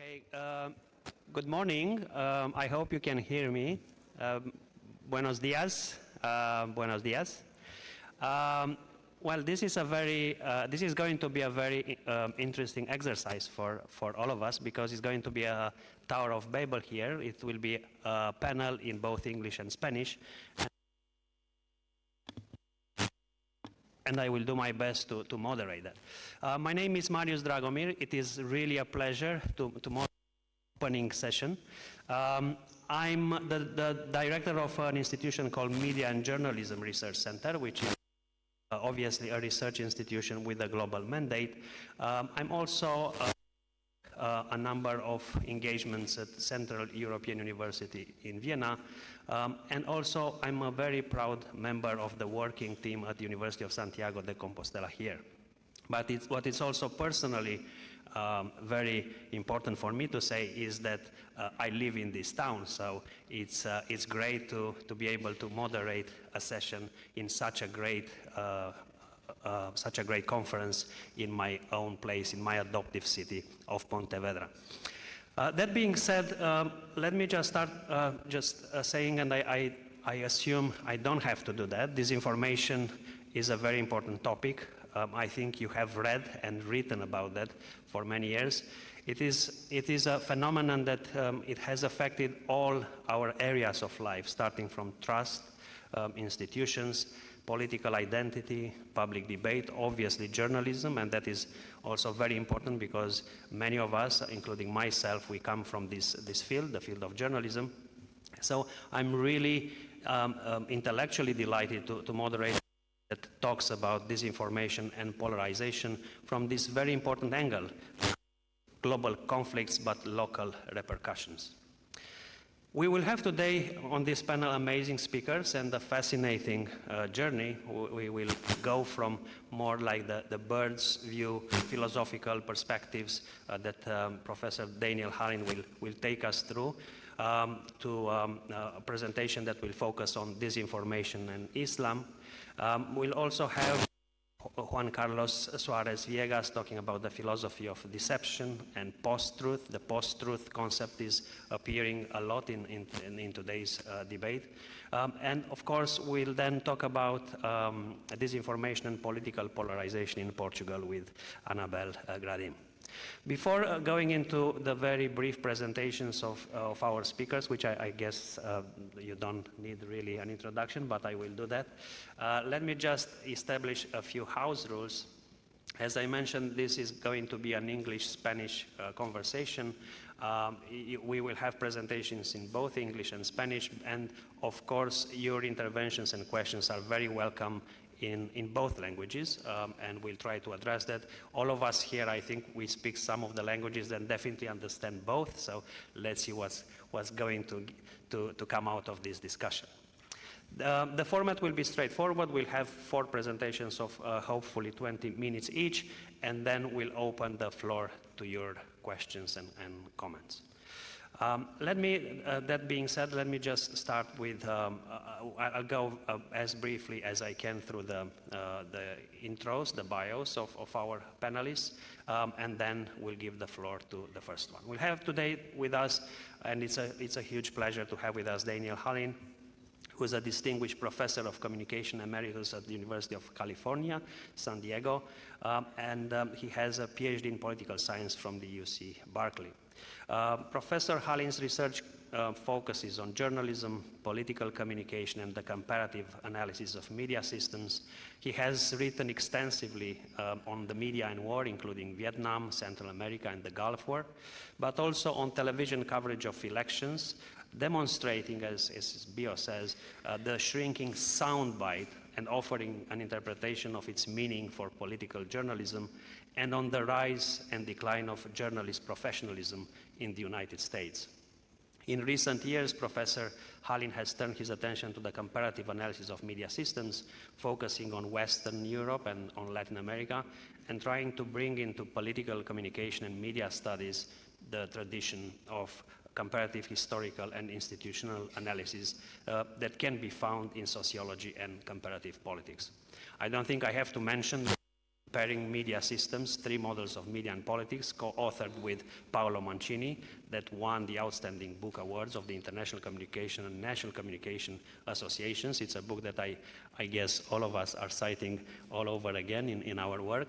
Okay, good morning. I hope you can hear me. Buenos días. Buenos días. Well, this is going to be a very interesting exercise for all of us because it's going to be a Tower of Babel here. It will be a panel in both English and Spanish. And I will do my best to moderate that. My name is Marius Dragomir. It is really a pleasure to moderate the opening session. I'm the director of an institution called Media and Journalism Research Center, which is obviously a research institution with a global mandate. I'm also a number of engagements at Central European University in Vienna. And also, I'm a very proud member of the working team at the University of Santiago de Compostela here. But what is also personally very important for me to say is that I live in this town, so it's great to be able to moderate a session in such a great conference in my own place, in my adoptive city of Pontevedra. That being said, let me just start saying, and I assume I don't have to do that, disinformation is a very important topic. I think you have read and written about that for many years. It is a phenomenon that it has affected all our areas of life, starting from trust, institutions, political identity, public debate, obviously journalism, and that is also very important because many of us, including myself, we come from this field, the field of journalism. So I'm really intellectually delighted to moderate that talks about disinformation and polarization from this very important angle, global conflicts but local repercussions. We will have today on this panel amazing speakers and a fascinating journey. We will go from more like the bird's view philosophical perspectives that Professor Daniel Hallin will take us through to a presentation that will focus on disinformation and Islam. We'll also have Juan Suárez Villegas talking about the philosophy of deception and post-truth. The post-truth concept is appearing a lot in today's debate. And of course, we'll then talk about disinformation and political polarization in Portugal with Anabela Gradim. Before going into the very brief presentations of our speakers, which I guess you don't need really an introduction, but I will do that, let me just establish a few house rules. As I mentioned, this is going to be an English-Spanish conversation. We will have presentations in both English and Spanish, and of course, your interventions and questions are very welcome in both languages, and we'll try to address that. All of us here, I think, we speak some of the languages and definitely understand both, so let's see what's going to come out of this discussion. The format will be straightforward. We'll have 4 presentations of hopefully 20 minutes each, and then we'll open the floor to your questions and comments. That being said, let me just start with, I'll go as briefly as I can through the intros, the bios of our panelists, and then we'll give the floor to the first one. We'll have today with us, and it's a huge pleasure to have with us Daniel Hallin, who is a distinguished professor of communication emeritus at the University of California, San Diego, and he has a PhD in political science from the UC Berkeley. Professor Hallin's research focuses on journalism, political communication, and the comparative analysis of media systems. He has written extensively on the media and war, including Vietnam, Central America, and the Gulf War, but also on television coverage of elections, demonstrating, as his bio says, the shrinking soundbite and offering an interpretation of its meaning for political journalism, and on the rise and decline of journalist professionalism in the United States. In recent years, Professor Hallin has turned his attention to the comparative analysis of media systems, focusing on Western Europe and on Latin America, and trying to bring into political communication and media studies the tradition of comparative historical and institutional analysis that can be found in sociology and comparative politics. I don't think I have to mention Pairing Media Systems, 3 Models of Media and Politics, co-authored with Paolo Mancini, that won the Outstanding Book Awards of the International Communication and National Communication Associations. It's a book that I guess all of us are citing all over again in our work.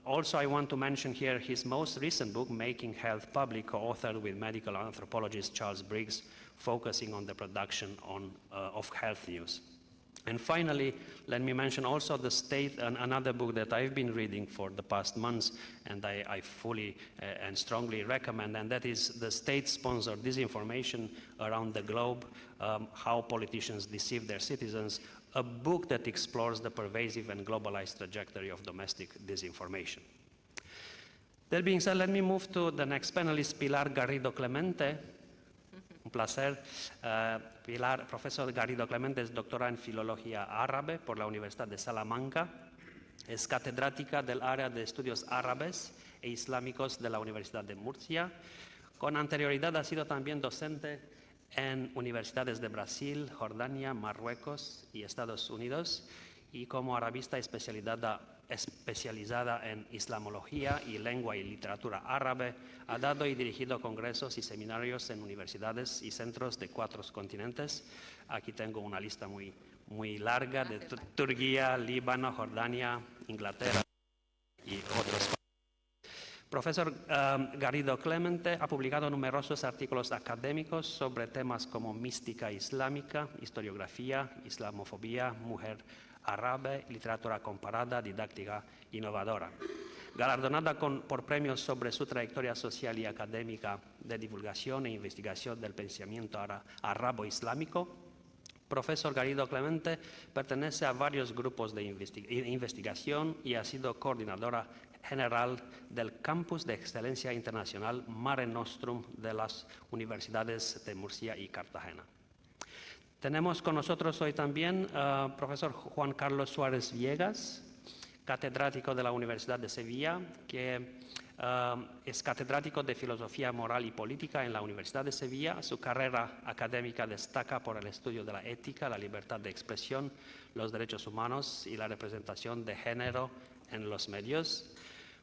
Also, I want to mention here his most recent book, Making Health Public, co-authored with medical anthropologist Charles Briggs, focusing on the production of health news. And finally, let me mention also the state, another book that I've been reading for the past months, and I fully and strongly recommend, and that is the state-sponsored disinformation around the globe, how politicians deceive their citizens, a book that explores the pervasive and globalized trajectory of domestic disinformation. That being said, let me move to the next panelist, Pilar Garrido Clemente. Un placer. Pilar, profesor Garrido Clemente es doctora en Filología Árabe por la Universidad de Salamanca. Es catedrática del área de estudios árabes e islámicos de la Universidad de Murcia. Con anterioridad ha sido también docente en universidades de Brasil, Jordania, Marruecos y Estados Unidos, y como arabista especializada en islamología y lengua y literatura árabe, ha dado y dirigido congresos y seminarios en universidades y centros de 4 continentes. Aquí tengo una lista muy larga de Turquía, Líbano, Jordania, Inglaterra y otros. Profesor Garrido Clemente ha publicado numerosos artículos académicos sobre temas como mística islámica, historiografía, islamofobia, mujer árabe, literatura comparada, didáctica innovadora. Galardonada por premios sobre su trayectoria social y académica de divulgación e investigación del pensamiento arabo-islámico, profesor Garrido Clemente pertenece a varios grupos de investigación y ha sido coordinadora general del Campus de Excelencia Internacional Mare Nostrum de las Universidades de Murcia y Cartagena. Tenemos con nosotros hoy también al profesor Juan Carlos Suárez Villegas, catedrático de la Universidad de Sevilla, que es catedrático de Filosofía Moral y Política en la Universidad de Sevilla. Su carrera académica destaca por el estudio de la ética, la libertad de expresión, los derechos humanos y la representación de género en los medios.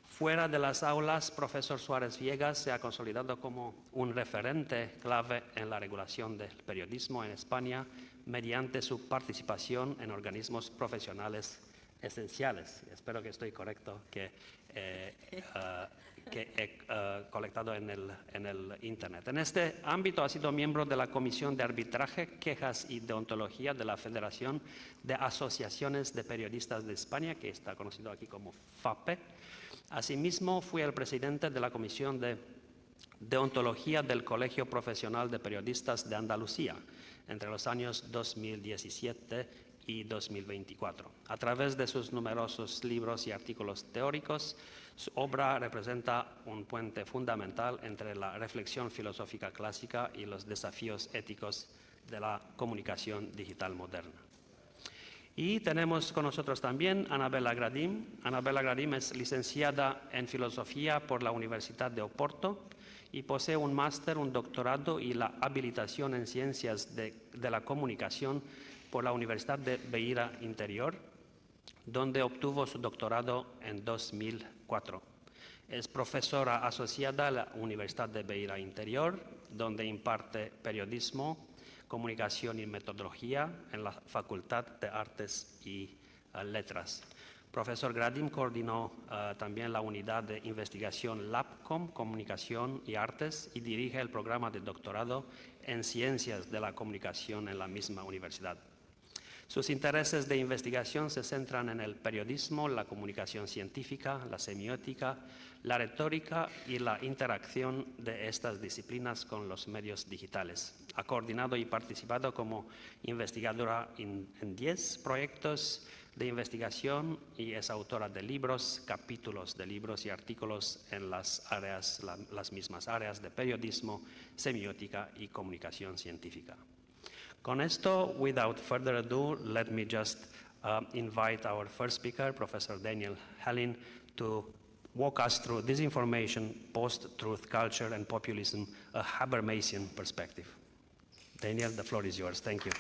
Fuera de las aulas, profesor Suárez Villegas se ha consolidado como un referente clave en la regulación del periodismo en España mediante su participación en organismos profesionales esenciales. Espero que estoy correcto, que he colectado en el Internet. En este ámbito ha sido miembro de la Comisión de Arbitraje, Quejas y Deontología de la Federación de Asociaciones de Periodistas de España, que está conocido aquí como FAPE. Asimismo, fui el presidente de la Comisión de Deontología del Colegio Profesional de Periodistas de Andalucía entre los años 2017 y 2024. A través de sus numerosos libros y artículos teóricos, su obra representa un puente fundamental entre la reflexión filosófica clásica y los desafíos éticos de la comunicación digital moderna. Y tenemos con nosotros también Anabela Gradim. Anabela Gradim es licenciada en Filosofía por la Universidad de Oporto y posee un máster, un doctorado y la habilitación en Ciencias de la Comunicación por la Universidad de Beira Interior, donde obtuvo su doctorado en 2004. Es profesora asociada a la Universidad de Beira Interior, donde imparte periodismo, comunicación y metodología en la Facultad de Artes y Letras. Profesor Gradim coordinó también la unidad de investigación LabCom, Comunicación y Artes, y dirige el programa de doctorado en Ciencias de la Comunicación en la misma universidad. Sus intereses de investigación se centran en el periodismo, la comunicación científica, la semiótica, la retórica y la interacción de estas disciplinas con los medios digitales. Ha coordinado y participado como investigadora en 10 proyectos de investigación y es autora de libros, capítulos de libros y artículos en las mismas áreas de periodismo, semiótica y comunicación científica. Con esto, without further ado, let me just invite our first speaker, Professor Daniel Hallin, to walk us through disinformation, post-truth culture and populism, a Habermasian perspective. Daniel, the floor is yours. Thank you.